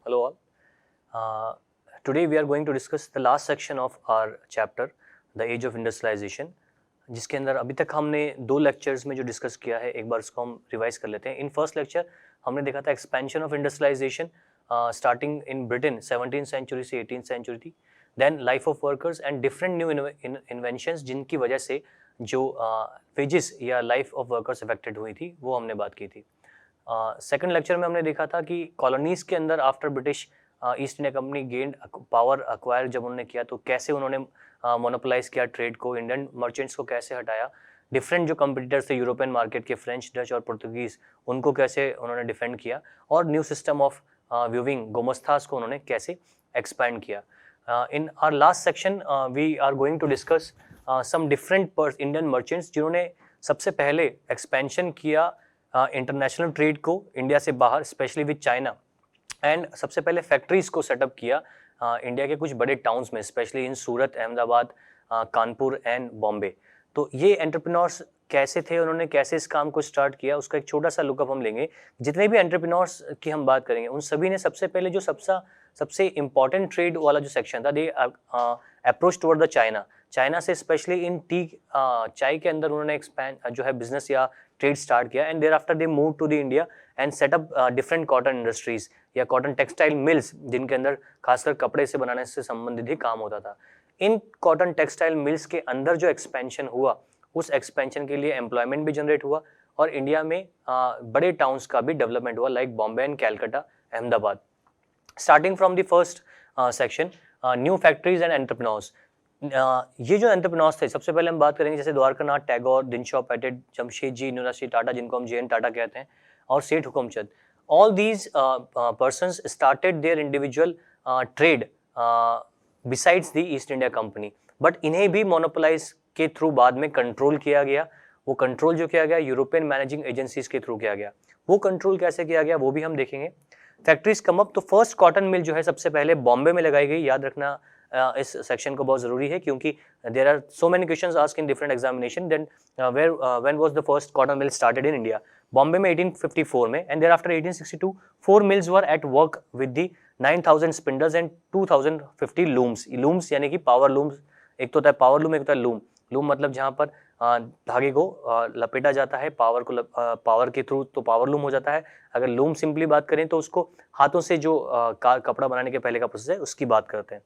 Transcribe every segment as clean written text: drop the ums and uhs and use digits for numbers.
Hello all. Today we are going to discuss the last section of our chapter, The Age of Industrialization, जिसके अंदर अभी तक हमने 2 lectures में जो डिस्कस किया है, एक बार उसको हम रिवाइज कर लेते हैं. इन फर्स्ट लेक्चर हमने देखा था expansion of industrialization starting in Britain 17th century से 18th सेंचुरी थी. Then life of workers and different new inventions जिनकी वजह से जो वेजेस या लाइफ ऑफ वर्कर्स अफेक्टेड हुई थी, वो हमने बात की थी. सेकंड लेक्चर में हमने देखा था कि कॉलोनीज के अंदर after British East India company gained power acquire जब उन्होंने किया तो कैसे उन्होंने मोनोपोलाइज किया ट्रेड को, इंडियन मर्चेंट्स को कैसे हटाया, डिफरेंट जो कंपटीटर्स थे यूरोपियन मार्केट के फ्रेंच, डच और पुर्तगीज, उनको कैसे उन्होंने डिफेंड किया, और new system of viewing gomasthas को उन्होंने कैसे एक्सपैंड किया. In our last section we are going to discuss some different Indian merchants जिन्होंने सबसे पहले एक्सपेंशन किया इंटरनेशनल ट्रेड को इंडिया से बाहर, स्पेशली विद चाइना, एंड सबसे पहले फैक्ट्रीज को सेटअप किया इंडिया के कुछ बड़े टाउन्स में, specially in Surat, Ahmedabad, Kanpur and Bombay. तो ये एंटरप्रेन्योर्स कैसे थे, उन्होंने कैसे इस काम को स्टार्ट किया, उसका एक छोटा सा लुकअप हम लेंगे. जितने भी एंटरप्रेन्योर्स की हम बात करेंगे उन सभी ने सबसे पहले जो सबसे इम्पॉर्टेंट ट्रेड वाला जो सेक्शन था, they approach toward the China से, स्पेशली इन टी चाय के अंदर उन्होंने एक्सपैंड जो है बिजनेस या ट्रेड स्टार्ट किया. And thereafter they move to the India and set up different cotton industries या कॉटन टेक्सटाइल मिल्स, जिनके अंदर खासकर कपड़े से बनाने से संबंधित ही काम होता था. इन कॉटन टेक्सटाइल मिल्स के अंदर जो एक्सपेंशन हुआ, उस एक्सपेंशन के लिए एम्प्लॉयमेंट भी जनरेट हुआ और इंडिया में बड़े टाउन्स का भी डेवलपमेंट हुआ, like Bombay and Calcutta, Ahmedabad. Starting from the first section, new factories and entrepreneurs. ये जो एंटरप्रेन्योर्स थे, सबसे पहले हम बात करेंगे जैसे द्वारकानाथ टैगोर, दिनशॉ पेटेट, जमशेदजी नुराशी टाटा, जिनको हम जे.एन. टाटा कहते हैं, और सेठ Hukumchand. All these persons started their individual trade besides the East India Company, but इन्हें भी मोनोपोलाइज के थ्रू बाद में कंट्रोल किया गया. वो कंट्रोल जो किया गया यूरोपियन मैनेजिंग एजेंसीज के थ्रू किया गया. वो कंट्रोल कैसे किया गया वो भी हम देखेंगे. फैक्ट्रीज कम अप, तो फर्स्ट कॉटन मिल जो है सबसे पहले बॉम्बे में लगाई गई. याद रखना इस सेक्शन को बहुत जरूरी है, क्योंकि there are so many questions asked in different examination. Then when was the first cotton mill started in India? Bombay में 1854 में. And thereafter 1862 4 mills were at work with the 9000 spindles and 2050 looms. Looms यानी कि power looms. एक तो होता है power loom, एक होता है लूम. लूम मतलब जहां पर धागे को लपेटा जाता है पावर के थ्रू, तो पावर लूम हो जाता है. अगर लूम सिंपली बात करें तो उसको हाथों से जो कपड़ा बनाने के पहले का प्रोसेस है उसकी बात करते हैं.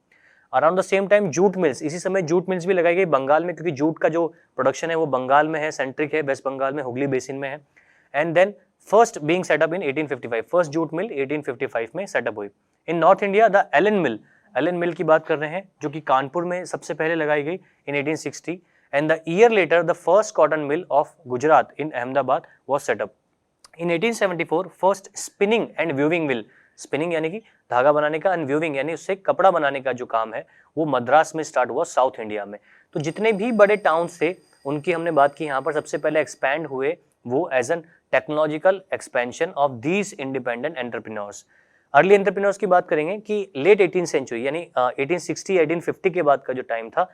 Around the same time jute mills, इसी समय जूट मिल्स भी लगाई गई बंगाल में, क्योंकि जूट का जो प्रोडक्शन है वो बंगाल में है, सेंट्रिक है, वेस्ट बंगाल में, हुगली बेसिन में है. And then first being set up in 1855, first jute mill 1855 में सेटअप हुई. In North India the Elgin mill की बात कर रहे हैं, जो कि कानपुर में सबसे पहले लगाई गई इन 1860. And the year later the first cotton mill of Gujarat in Ahmedabad was setup. In 1874 first spinning and viewing mill, spinning यानी कि धागा बनाने का, एंड व्यूइंग यानी उससे कपड़ा बनाने का जो काम है वो मद्रास में स्टार्ट हुआ, साउथ इंडिया में. तो जितने भी बड़े टाउन्स थे उनकी हमने बात की. यहाँ पर सबसे पहले एक्सपैंड हुए वो as an technological expansion of these independent entrepreneurs. Early entrepreneurs की बात करेंगे कि लेट 18th सेंचुरी यानी 1860 1850 के बाद का जो टाइम था,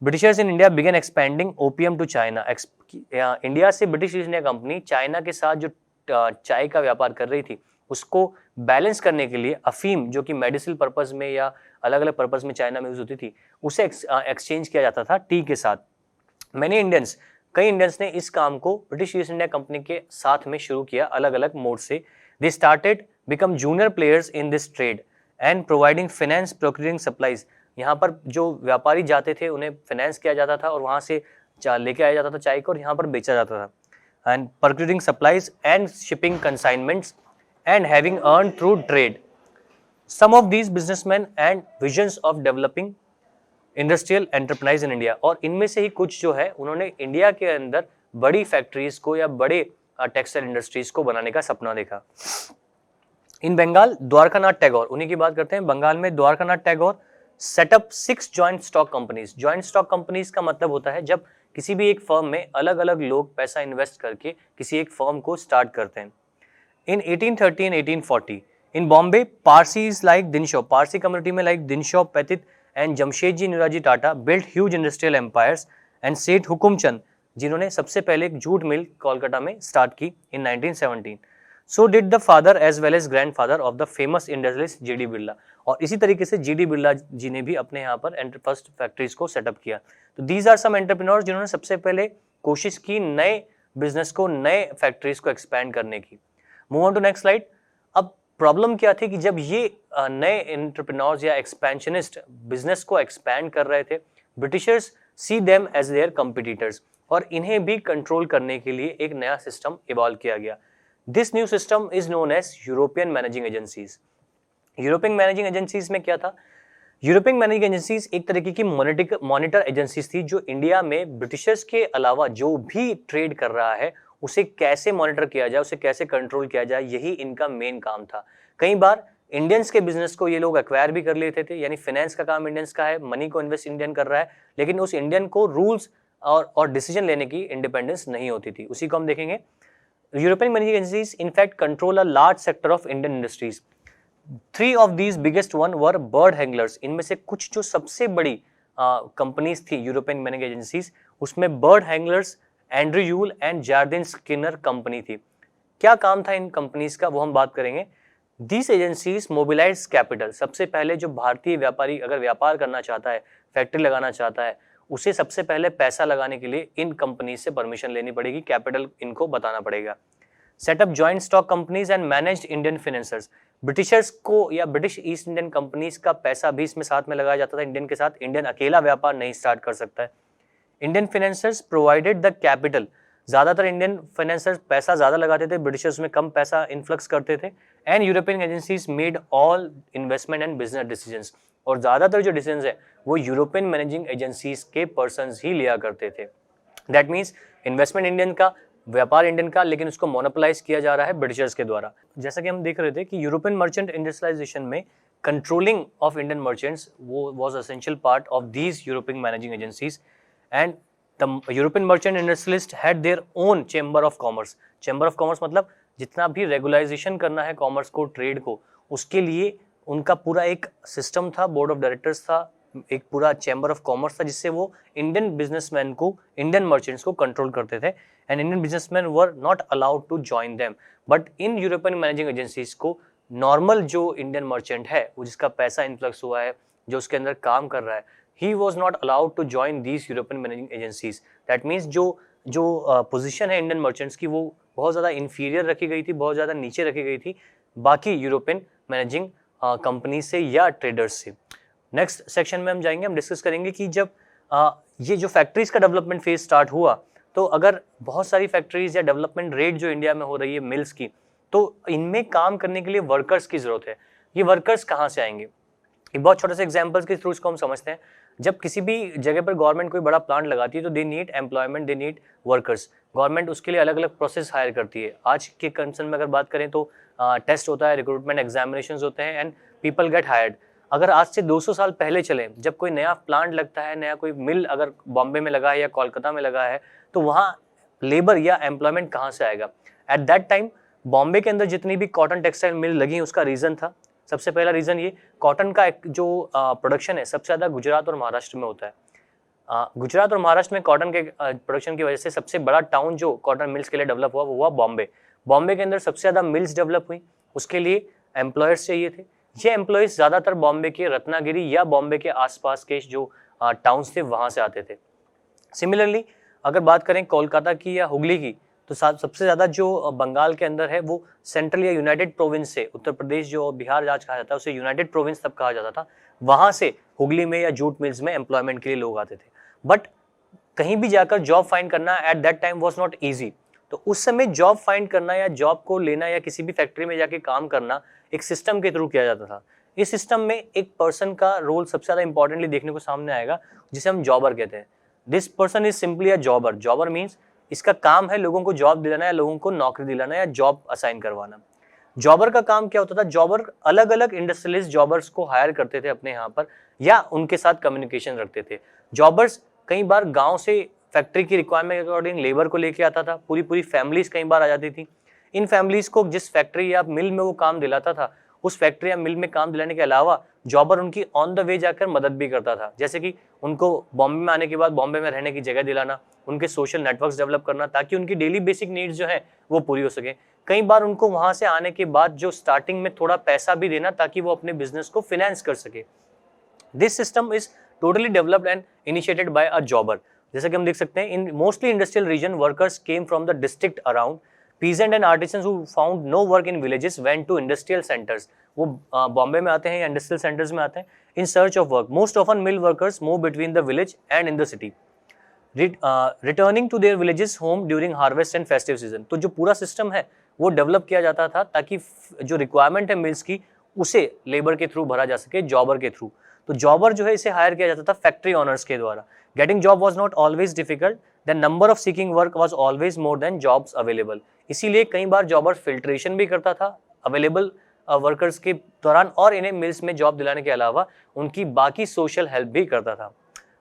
Britishers in India began expanding opium to China. India से British East India company China के साथ जो चाय का व्यापार कर रही थी उसको बैलेंस करने के लिए अफीम, जो कि मेडिसिनल पर्पस में या अलग अलग पर्पस में चाइना में यूज होती थी, उसे एक्सचेंज किया जाता था टी के साथ. कई इंडियंस ने इस काम को ब्रिटिश ईस्ट इंडिया कंपनी के साथ में शुरू किया अलग अलग मोड से. They started become junior players in this trade and providing finance, procuring supplies. यहाँ पर जो व्यापारी जाते थे उन्हें फाइनेंस किया जाता था और वहाँ से लेके आया जाता था चाय को और यहाँ पर बेचा जाता था. And procuring supplies and shipping consignments and having earned through trade. Some of these businessmen and visions of developing industrial enterprise in India. और इनमें से ही कुछ जो है उन्होंने इंडिया के अंदर बड़ी फैक्ट्रीज को या बड़े टेक्सटाइल इंडस्ट्रीज को बनाने का सपना देखा. इन बंगाल द्वारकानाथ टैगोर, उन्हीं की बात करते हैं. बंगाल में Dwarkanath Tagore setup 6 joint stock companies. Joint stock companies का मतलब होता है जब किसी भी एक फर्म में अलग अलग लोग पैसा इन्वेस्ट करके किसी एक फर्म को स्टार्ट करते हैं. In 1830 and 1840, in Bombay, Parsis like Dinshaw, Parsi community में like Dinshaw Petit and Jamshedji Nuraji Tata built huge industrial empires, and Seth Hukumchand, जिन्होंने सबसे पहले एक जूट मिल कोलकाता में स्टार्ट की in 1917. So did the father as well as grandfather of the famous industrialist G D Birla. और इसी तरीके से जी डी बिरला जी ने भी अपने यहाँ पर फर्स्ट फैक्ट्रीज को सेटअप किया। तो दीज आर सम एंटरप्रेन्योर्स जिन्होंने सबसे पहले कोशिश की नए बिजनेस को, नए फैक्ट्रीज को एक्सपैंड करने की। Move on to next slide. अब प्रॉब्लम क्या थी कि जब ये नए एंटरप्रेन्योर्स या एक्सपेंशनिस्ट बिजनेस को एक्सपैंड कर रहे थे, Britishers see them as their competitors, और इन्हें भी कंट्रोल करने के लिए एक नया सिस्टम इवॉल्व किया गया। This new system is known as European managing agencies. European managing agencies में क्या था? यूरोपियन मैनेजिंग एजेंसीज एक तरीके की मॉनिटर एजेंसीज थी जो इंडिया में ब्रिटिशर्स के अलावा जो भी ट्रेड कर रहा है उसे कैसे मॉनिटर किया जाए, उसे कैसे कंट्रोल किया जाए, यही इनका मेन काम था। कई बार इंडियंस के बिजनेस को ये लोग एक्वायर भी कर लेते थे, यानी फाइनेंस का काम इंडियंस का है, मनी को इन्वेस्ट इंडियन कर रहा है, लेकिन उस इंडियन को रूल्स और डिसीजन लेने की इंडिपेंडेंस नहीं होती थी। उसी को हम देखेंगे। European managing agencies in fact control a large sector of Indian industries. Three of these biggest one were bird handlers. इनमें से कुछ जो सबसे बड़ी कंपनीज थी यूरोपियन मैनेजिंग एजेंसीज, उसमें Bird Heilgers, Andrew Yule and Jardine Skinner company थी। क्या काम था इन कंपनीज का, वो हम बात करेंगे। These agencies mobilize capital. सबसे पहले जो भारतीय व्यापारी अगर व्यापार करना चाहता है, फैक्ट्री लगाना चाहता है, उसे सबसे पहले पैसा लगाने के लिए इन कंपनी से परमिशन लेनी पड़ेगी, कैपिटल इनको बताना पड़ेगा। Setup joint stock companies and managed Indian financiers. Britishers को या ब्रिटिश ईस्ट इंडियन कंपनीज का पैसा भी इसमें साथ में लगाया जाता था इंडियन के साथ। इंडियन अकेला व्यापार नहीं स्टार्ट कर सकता है। Indian financiers provided the capital. ज्यादातर इंडियन फाइनेंसर्स पैसा ज्यादा लगाते थे, ब्रिटिशर्स में कम पैसा इन्फ्लक्स करते थे। And European agencies made all investment and business decisions. और ज्यादातर जो डिसीजंस है वो यूरोपियन मैनेजिंग एजेंसीज के पर्संस ही लिया करते थे। दैट मीन्स इन्वेस्टमेंट इंडियन का, व्यापार इंडियन का, लेकिन उसको मोनोपोलाइज किया जा रहा है ब्रिटिशर्स के द्वारा। जैसा कि हम देख रहे थे कि यूरोपियन मर्चेंट इंडस्ट्रियलाइजेशन में कंट्रोलिंग ऑफ इंडियन मर्चेंट्स वो was essential part of these European managing agencies. And the European merchant industrialist had their own chamber of commerce. Chamber of commerce मतलब जितना भी रेगुलाइजेशन करना है कॉमर्स को, trade को, उसके लिए उनका पूरा एक सिस्टम था, बोर्ड ऑफ डायरेक्टर्स था, एक पूरा चैम्बर ऑफ कॉमर्स था, जिससे वो इंडियन बिजनेसमैन को, इंडियन मर्चेंट्स को कंट्रोल करते थे। And Indian businessman were not allowed to join them. But in European managing agencies को नॉर्मल जो इंडियन मर्चेंट है, वो जिसका पैसा इन्फ्लक्स हुआ है, जो उसके अंदर काम कर रहा है, he was not allowed to join these European managing agencies. That means जो पोजिशन है इंडियन मर्चेंट्स की वो बहुत ज़्यादा इन्फीरियर रखी गई थी, बहुत ज़्यादा नीचे रखी गई थी बाकी यूरोपियन मैनेजिंग कंपनी से या ट्रेडर्स से। नेक्स्ट सेक्शन में हम जाएंगे, हम डिस्कस करेंगे कि जब ये जो फैक्ट्रीज का डेवलपमेंट फेज स्टार्ट हुआ, तो अगर बहुत सारी फैक्ट्रीज या डेवलपमेंट रेट जो इंडिया में हो रही है मिल्स की, तो इनमें काम करने के लिए वर्कर्स की जरूरत है। ये वर्कर्स कहाँ से आएंगे? एक बहुत छोटे से एग्जांपल्स के थ्रू इसको हम समझते हैं। जब किसी भी जगह पर गवर्नमेंट कोई बड़ा प्लांट लगाती है तो they need employment, they need workers. Government उसके लिए अलग अलग प्रोसेस हायर करती है। आज के कंसर्न में अगर बात करें तो टेस्ट होता है, रिक्रूटमेंट एग्जामिनेशंस होते हैं एंड पीपल गेट हायर्ड। अगर आज से 200 साल पहले चले, जब कोई नया प्लांट लगता है, नया कोई मिल अगर बॉम्बे में लगा है या कोलकाता में लगा है, तो वहाँ लेबर या एम्प्लॉयमेंट कहाँ से आएगा? एट दैट टाइम बॉम्बे के अंदर जितनी भी कॉटन टेक्सटाइल मिल लगी, उसका रीज़न था, सबसे पहला रीज़न ये, कॉटन का जो प्रोडक्शन है सबसे ज़्यादा गुजरात और महाराष्ट्र में होता है। गुजरात और महाराष्ट्र में कॉटन के प्रोडक्शन की वजह से सबसे बड़ा टाउन जो कॉटन मिल्स के लिए डेवलप हुआ वो हुआ बॉम्बे। बॉम्बे के अंदर सबसे ज़्यादा मिल्स डेवलप हुई, उसके लिए एम्प्लॉयर्स चाहिए थे। ये एम्प्लॉयज़ ज़्यादातर बॉम्बे के रत्नागिरी या बॉम्बे के आसपास के जो टाउन्स थे वहाँ से आते थे। सिमिलरली अगर बात करें कोलकाता की या हुगली की, तो सबसे ज़्यादा जो बंगाल के अंदर है वो सेंट्रल या यूनाइटेड प्रोविंस से, उत्तर प्रदेश जो बिहार आज कहा जाता है उसे यूनाइटेड प्रोविंस तब कहा जाता था, वहाँ से हुगली में या जूट मिल्स में एम्प्लॉयमेंट के लिए लोग आते थे। बट कहीं भी जाकर जॉब फाइंड करना at that time was not easy. तो उस समय जॉब फाइंड करना या जॉब को लेना या किसी भी फैक्ट्री में जाके काम करना एक सिस्टम के थ्रू किया जाता था। इस सिस्टम में एक पर्सन का रोल सबसे ज़्यादा इंपॉर्टेंटली देखने को सामने आएगा, जिसे हम जॉबर कहते हैं। This person is simply a जॉबर। जॉबर means इसका काम है लोगों को जॉब दिलाना या लोगों को नौकरी दिलाना या जॉब असाइन करवाना। जॉबर का काम क्या होता था? जॉबर अलग अलग इंडस्ट्रियलिस्ट जॉबर्स को हायर करते थे अपने यहाँ पर या उनके साथ कम्युनिकेशन रखते थे। जॉबर्स कई बार गाँव से फैक्ट्री की रिक्वायरमेंट के अकॉर्डिंग लेबर को लेके आता था, पूरी पूरी फैमिलीज कई बार आ जाती थी। इन फैमिलीज को जिस फैक्ट्री या मिल में वो काम दिलाता था, उस फैक्ट्री या मिल में काम दिलाने के अलावा जॉबर उनकी ऑन द वे जाकर मदद भी करता था, जैसे कि उनको बॉम्बे में आने के बाद बॉम्बे में रहने की जगह दिलाना, उनके सोशल नेटवर्क्स डेवलप करना ताकि उनकी डेली बेसिक नीड्स जो है वो पूरी हो सके। कई बार उनको वहां से आने के बाद जो स्टार्टिंग में थोड़ा पैसा भी देना ताकि वो अपने बिजनेस को फाइनेंस कर सके। This system is totally developed and initiated by अ जॉबर। जैसे कि हम देख सकते हैं, इन mostly industrial region workers came from the district around, peasant and artisans who found no work in villages went to industrial centers. वो बॉम्बे में आते हैं या इंडस्ट्रियल सेंटर्स में आते हैं in search of work. Most often mill workers move between the village and in the city, returning to their villages home during harvest and festive season. तो जो पूरा सिस्टम है वो डेवलप किया जाता था ताकि जो रिक्वायरमेंट है मिल्स की उसे लेबर के थ्रू भरा जा सके, जॉबर के थ्रू। तो जॉबर जो है इसे हायर किया जाता था फैक्ट्री ऑनर्स के द्वारा। Getting job was not always difficult, the number of seeking work was always more than jobs available. इसीलिए कई बार जॉबर फिल्ट्रेशन भी करता था अवेलेबल वर्कर्स के दौरान और इन्हें मिल्स में जॉब दिलाने के अलावा उनकी बाकी सोशल हेल्प भी करता था।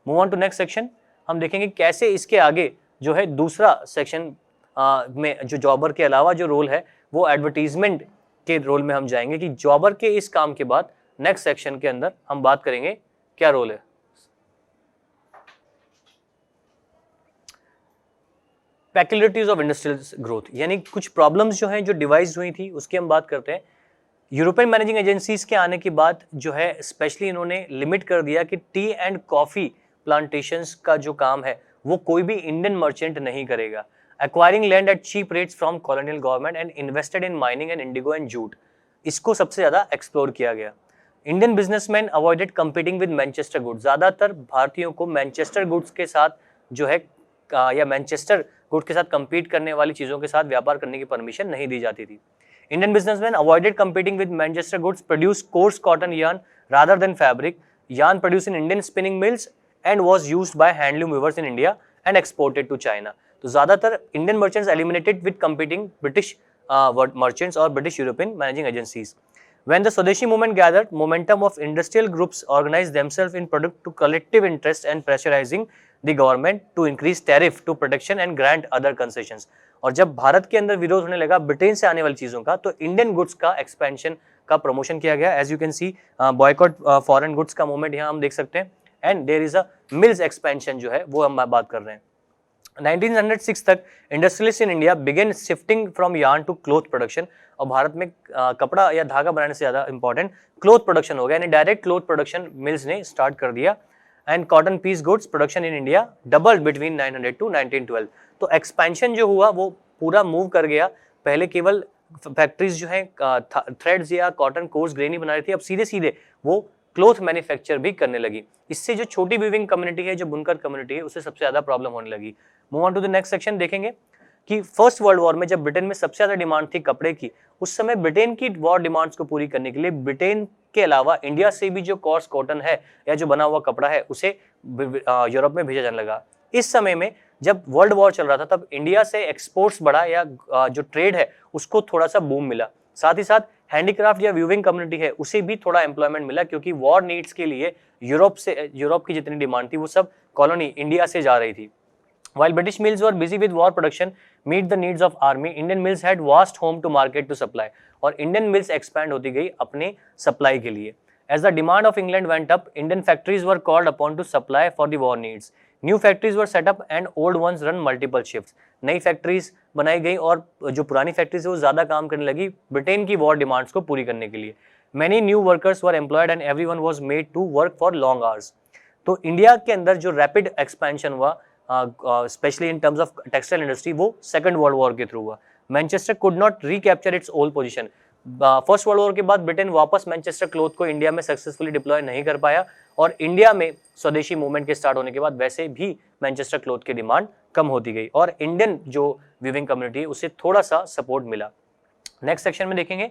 Move on to next section. हम देखेंगे कैसे इसके आगे जो है दूसरा सेक्शन में जो जॉबर के अलावा जो रोल है वो एडवर्टीजमेंट के रोल में हम जाएंगे कि जॉबर के इस काम के बाद नेक्स्ट सेक्शन के अंदर हम बात करेंगे क्या रोल है। पैक्युलरिटीज ऑफ इंडस्ट्रियल ग्रोथ, यानी कुछ प्रॉब्लम्स जो हैं जो डिवाइस हुई थी उसकी हम बात करते हैं। यूरोपियन मैनेजिंग एजेंसीज के आने के बाद जो है स्पेशली इन्होंने लिमिट कर दिया कि टी एंड कॉफी प्लांटेशंस का जो काम है वो कोई भी इंडियन मर्चेंट नहीं करेगा। Acquiring land at cheap rates from colonial government and invested in mining and indigo and jute, इसको सबसे ज्यादा एक्सप्लोर किया गया। Indian businessman avoided competing with Manchester goods, ज्यादातर भारतीयों को मैनचेस्टर गुड्स के साथ जो है या मैनचेस्टर गुड्स के साथ कंपीट करने वाली चीजों के साथ व्यापार करने की परमिशन नहीं दी जाती थी। Indian businessman avoided competing with Manchester goods, produce course cotton yarn rather than fabric. Yarn produced in Indian spinning mills and was used by handloom weavers in India and exported to China. तो ज्यादातर Indian merchants eliminated with competing British merchants or British European managing agencies. When the Swadeshi movement gathered momentum, of industrial groups organized themselves in product to collective interest and pressurizing the government to increase tariff to protection and grant other concessions. और जब भारत के अंदर विरोध होने लगा Britain से आने वाली चीजों का, तो इंडियन गुड्स का एक्सपेंशन का प्रमोशन किया गया। As you can see boycott foreign goods का मूवमेंट यहाँ हम देख सकते हैं and there is a mills expansion जो है वो हम बात कर रहे हैं। 1906 तक industrialist in India began shifting from yarn to cloth production, और भारत में कपड़ा या धागा बनाने से ज्यादा इंपॉर्टेंट क्लोथ प्रोडक्शन हो गया, यानी डायरेक्ट क्लोथ प्रोडक्शन मिल्स ने स्टार्ट कर दिया। And cotton piece goods production in India doubled between 900 to 1912। तो एक्सपेंशन जो हुआ वो पूरा मूव कर गया। पहले केवल फैक्ट्रीज जो है थ्रेड्स या कॉटन कोर्स ग्रेन ही बना रही थी, अब सीधे सीधे वो क्लोथ मैन्युफैक्चर भी करने लगी। इससे जो छोटी वीविंग कम्युनिटी है, जो बुनकर कम्युनिटी है, उससे सबसे ज्यादा प्रॉब्लम होने लगी। Move on to the next section. देखेंगे कि फर्स्ट वर्ल्ड वॉर में जब ब्रिटेन में सबसे ज्यादा डिमांड थी कपड़े की, उस समय ब्रिटेन की वॉर डिमांड्स को पूरी करने के लिए ब्रिटेन के अलावा इंडिया से भी जो कॉर्स कॉटन है या जो बना हुआ कपड़ा है उसे यूरोप में भेजा जाने लगा। इस समय में जब वर्ल्ड वॉर चल रहा था तब इंडिया से एक्सपोर्ट्स बढ़ा या जो ट्रेड है उसको थोड़ा सा बूम मिला। साथ ही साथ हैंडीक्राफ्ट या व्यूविंग कम्युनिटी है उसे भी थोड़ा एम्प्लॉयमेंट मिला, क्योंकि वॉर नीड्स के लिए यूरोप की जितनी डिमांड थी वो सब कॉलोनी इंडिया से जा रही थी। While British mills were busy with war production, meet the needs of army, Indian mills had vast home to market to supply. और Indian mills expand होती गई अपने supply के लिए। As the demand of England went up, Indian factories were called upon to supply for the war needs. New factories were set up and old ones run multiple shifts. नई factories बनाई गई और जो पुरानी factories है वो ज्यादा काम करने लगी ब्रिटेन की वॉर डिमांड्स को पूरी करने के लिए। Many new workers were employed and everyone was made to work for long hours. तो इंडिया के अंदर जो रैपिड एक्सपेंशन हुआ specially in terms of textile industry वो सेकंड वर्ल्ड वॉर के थ्रू हुआ। Manchester could not recapture it's old position. First world war के बाद ब्रिटेन वापस मैनचेस्टर क्लोथ को इंडिया में सक्सेसफुली डिप्लॉय नहीं कर पाया, और इंडिया में स्वदेशी मूवमेंट के स्टार्ट होने के बाद वैसे भी मैनचेस्टर क्लोथ की डिमांड कम होती गई और इंडियन जो वीविंग कम्युनिटी है उसे थोड़ा सा सपोर्ट मिला। नेक्स्ट सेक्शन में देखेंगे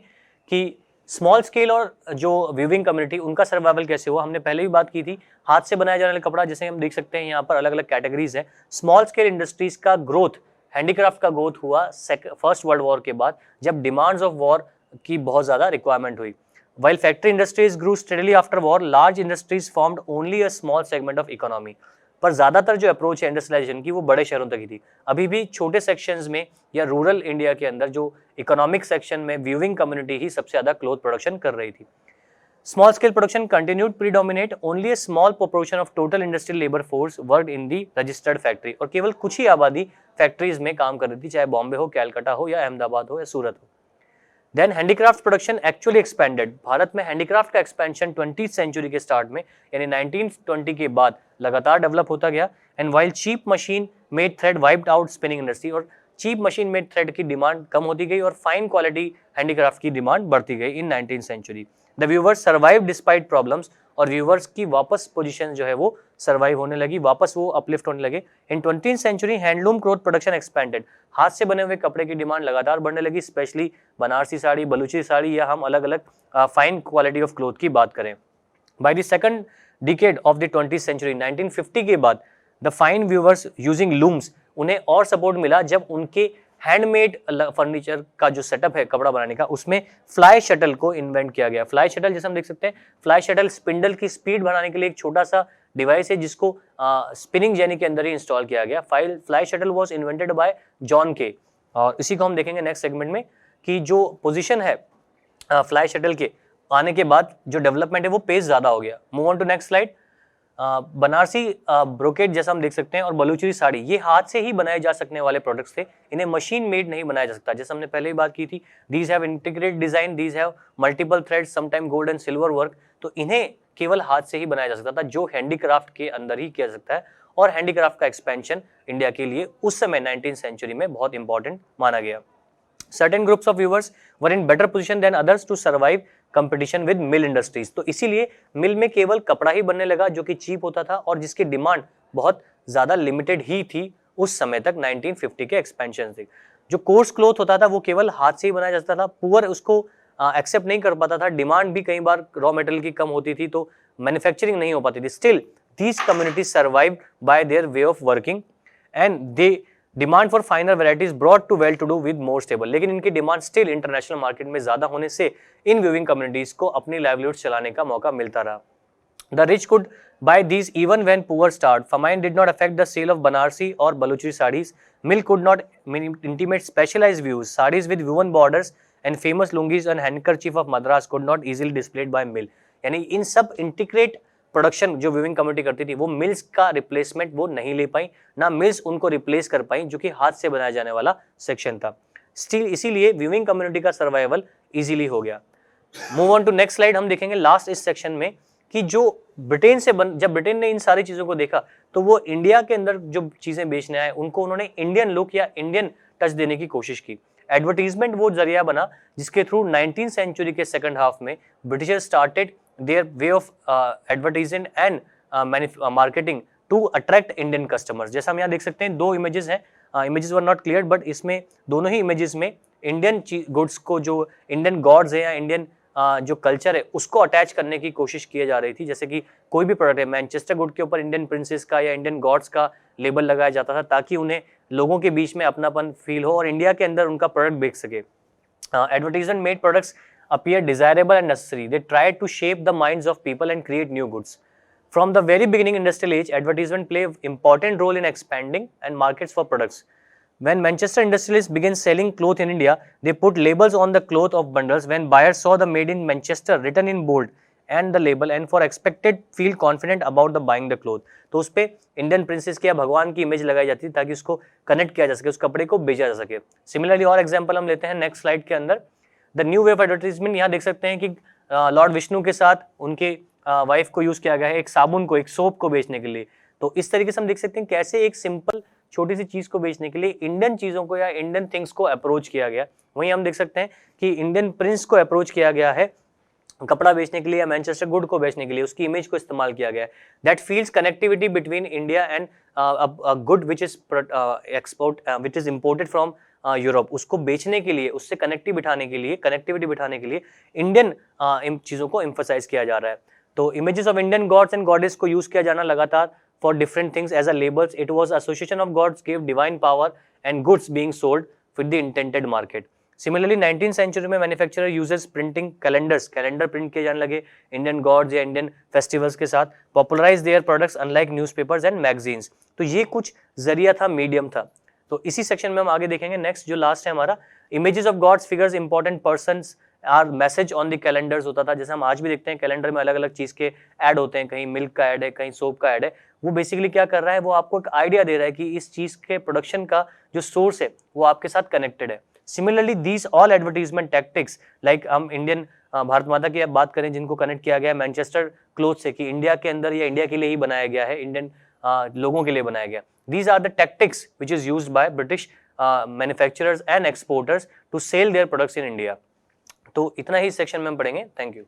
कि स्मॉल स्केल और जो वीविंग कम्युनिटी उनका सर्वाइवल कैसे हुआ। हमने पहले भी बात की थी हाथ से बनाया जाने वाला कपड़ा, जैसे हम देख सकते हैं यहाँ पर अलग अलग कैटेगरीज है। स्मॉल स्केल इंडस्ट्रीज का ग्रोथ, हैंडीक्राफ्ट का ग्रोथ हुआ फर्स्ट वर्ल्ड वॉर के बाद, जब डिमांड्स ऑफ वॉर की बहुत ज्यादा रिक्वायरमेंट हुई। While factory industries grew steadily after war, large industries formed only a small segment of economy. पर ज़्यादातर जो अप्रोच है इंडस्ट्रियलाइजेशन की वो बड़े शहरों तक ही थी। अभी भी छोटे सेक्शंस में या रूरल इंडिया के अंदर जो इकोनॉमिक सेक्शन में वीविंग कम्युनिटी ही सबसे ज़्यादा क्लोथ प्रोडक्शन कर रही थी। Small scale production continued predominate, only a small proportion of total industrial labor force worked in the registered factory, और केवल कुछ ही आबादी फैक्ट्रीज में काम कर रही थी, चाहे बॉम्बे हो, कैलकाटा हो या अहमदाबाद हो या सूरत हो। Then handicraft production actually expanded. भारत में हैंडीक्राफ्ट का एक्सपेंशन 20th सेंचुरी के स्टार्ट में यानी 1920 के बाद लगातार डेवलप होता गया। And while cheap machine made thread wiped out spinning industry, और चीप मशीन मेड थ्रेड की डिमांड कम होती गई और फाइन क्वालिटी हैंडीक्राफ्ट की डिमांड बढ़ती गई in 19th century. The weavers survive despite problems, और व्यूवर्स की वापस पोजीशन जो है वो सर्वाइव होने लगी, वापस वो अपलिफ्ट होने लगे। In 20th century handloom cloth production expanded. हाथ से बने हुए कपड़े की डिमांड लगातार बढ़ने लगी, स्पेशली बनारसी साड़ी, बलूची साड़ी या हम अलग अलग फाइन क्वालिटी ऑफ क्लॉथ की बात करें। By the second decade of the 20th century 1950 के बाद the fine weavers using looms, उन्हें और सपोर्ट मिला जब उनके हैंडमेड फर्नीचर का जो सेटअप है कपड़ा बनाने का, उसमें फ्लाई शटल को इन्वेंट किया गया। फ्लाई शटल जैसे हम देख सकते हैं, फ्लाई शटल स्पिंडल की स्पीड बढ़ाने के लिए एक छोटा सा डिवाइस है जिसको स्पिनिंग जेनी के अंदर ही इंस्टॉल किया गया। Fly shuttle was invented by John के, और इसी को हम देखेंगे नेक्स्ट सेगमेंट में कि जो पोजीशन है फ्लाई शटल के आने के बाद जो डेवलपमेंट है वो पेस ज्यादा हो गया। Move on to next slide. Banarasi brocade जैसा हम देख सकते हैं और बलूची साड़ी, ये हाथ से ही बनाए जा सकने वाले प्रोडक्ट्स थे, इन्हें मशीन मेड नहीं बनाया जा सकता। जैसे हमने पहले ही बात की थी, these have integrated design, these have multiple threads, sometime gold and silver work, तो इन्हें केवल हाथ से ही बनाया जा सकता था, जो हैंडीक्राफ्ट के अंदर ही किया जा सकता है। और हैंडीक्राफ्ट का एक्सपेंशन इंडिया के लिए उस समय 19th सेंचुरी में बहुत इंपॉर्टेंट माना गया। Certain groups of viewers were in better position than others to survive competition with mill industries, तो इसीलिए मिल में केवल कपड़ा ही बनने लगा जो कि चीप होता था और जिसकी डिमांड बहुत ज्यादा लिमिटेड ही थी उस समय तक 1950 के एक्सपेंशन से। जो कोर्स क्लॉथ होता था वो केवल हाथ से ही बनाया जाता था, पुअर उसको एक्सेप्ट नहीं कर पाता था, डिमांड भी कई बार रॉ मटेरियल की कम होती थी तो मैन्युफैक्चरिंग नहीं हो पाती थी। Still these communities survive by their way of working and the demand for finer varieties brought to well to do with more stable, लेकिन इनकी डिमांड स्टिल इंटरनेशनल मार्केट में ज्यादा होने से इन वीविंग कम्युनिटीज को अपनी लाइवलीहुड चलाने का मौका मिलता रहा। The rich could bye these even when poor start. famine did not affect the sale of Banarsi or Baluchi sarees. Mill could not intimate specialized views. Sarees with woven borders and famous lungis and handkerchief of Madras could not easily displayed by mill. यानी इन सब integrate production जो weaving community करती थी वो mills का replacement वो नहीं ले पाई, ना मिल्स उनको रिप्लेस कर पाई जो कि हाथ से बनाया जाने वाला सेक्शन था। स्टिल इसीलिए वीविंग कम्युनिटी का सर्वाइवल इजीली हो गया। Move on to next slide. हम देखेंगे लास्ट इस सेक्शन में कि जो ब्रिटेन से जब ब्रिटेन ने इन सारी चीजों को देखा तो वो इंडिया के अंदर जो चीजें बेचने आए उनको उन्होंने इंडियन लुक या इंडियन टच देने की कोशिश की। एडवर्टीजमेंट वो जरिया बना जिसके थ्रू 19th सेंचुरी के सेकंड हाफ में Britishers started their way of advertising and marketing to attract Indian customers। जैसा हम यहाँ देख सकते हैं दो इमेजेस हैं, images were not clear but इसमें दोनों ही इमेजेस में इंडियन गुड्स को, जो इंडियन गॉड्स है या इंडियन जो कल्चर है उसको अटैच करने की कोशिश की जा रही थी। जैसे कि कोई भी प्रोडक्ट है, मैनचेस्टर गुड के ऊपर इंडियन प्रिंसेस का या इंडियन गॉड्स का लेबल लगाया जाता था ताकि उन्हें लोगों के बीच में अपनापन फील हो और इंडिया के अंदर उनका प्रोडक्ट बेच सके। Advertisement made products appear desirable and necessary. They tried to shape the minds of people and create new goods. From the very beginning industrial age, advertisement play an important role in expanding and markets for products. When Manchester industrialists began selling cloth in India, they put labels on the cloth of bundles. When buyers saw the made in Manchester written in bold and the label and for expected feel confident about the buying the cloth, तो उस पे Indian princess की या भगवान की image लगाई जाती थी ताकि उसको कनेक्ट किया जा सके, उस कपड़े को बेचा जा सके। सिमिलरली और एग्जाम्पल हम लेते हैं नेक्स्ट स्लाइड के अंदर। The new way of advertisement, यहाँ देख सकते हैं कि लॉर्ड विष्णु के साथ उनके वाइफ को यूज किया गया है एक साबुन को, एक सोप को बेचने के लिए। तो इस तरीके से हम देख सकते हैं कैसे एक सिंपल छोटी सी चीज को बेचने के लिए इंडियन चीजों को या इंडियन थिंग्स को अप्रोच किया गया। वहीं हम देख सकते हैं कि इंडियन प्रिंस को अप्रोच किया गया है कपड़ा बेचने के लिए या मैनचेस्टर गुड को बेचने के लिए, उसकी इमेज को इस्तेमाल किया गया है। That feels connectivity between India and good which is export which is imported from Europe, उसको बेचने के लिए, उससे कनेक्टिविटी बिठाने के लिए इंडियन इन चीजों को एम्फसाइज किया जा रहा है। तो images of Indian gods and goddess को यूज किया जाना लगातार for different things as a labels. It was association of gods give divine power and goods being sold with the intended market. Similarly 19th century में manufacturer uses printing calendars, calendar print किए जाने लगे Indian gods या Indian festivals के साथ, popularise their products unlike newspapers and magazines. तो ये कुछ जरिया था, मीडियम था। तो इसी सेक्शन में हम आगे देखेंगे। नेक्स्ट जो लास्ट है हमारा, images of gods, figures, important persons or message on the calendars होता था। जैसे हम आज भी देखते हैं कैलेंडर में अलग अलग चीज के ऐड होते हैं, कहीं मिल्क का ऐड है, कहीं सोप का ऐड है। वो बेसिकली क्या कर रहा है, वो आपको एक आइडिया दे रहा है कि इस चीज के प्रोडक्शन का जो सोर्स है वो आपके साथ कनेक्टेड है। Similarly these all advertisement tactics, like हम इंडियन भारत माता की बात करें जिनको कनेक्ट किया गया है मैनचेस्टर क्लोथ से, कि इंडिया के अंदर या इंडिया के लिए ही बनाया गया है, इंडियन लोगों के लिए बनाया गया। These are the tactics which is used by British manufacturers and exporters to sell their products in India. तो इतना ही सेक्शन में हम पढ़ेंगे। Thank you.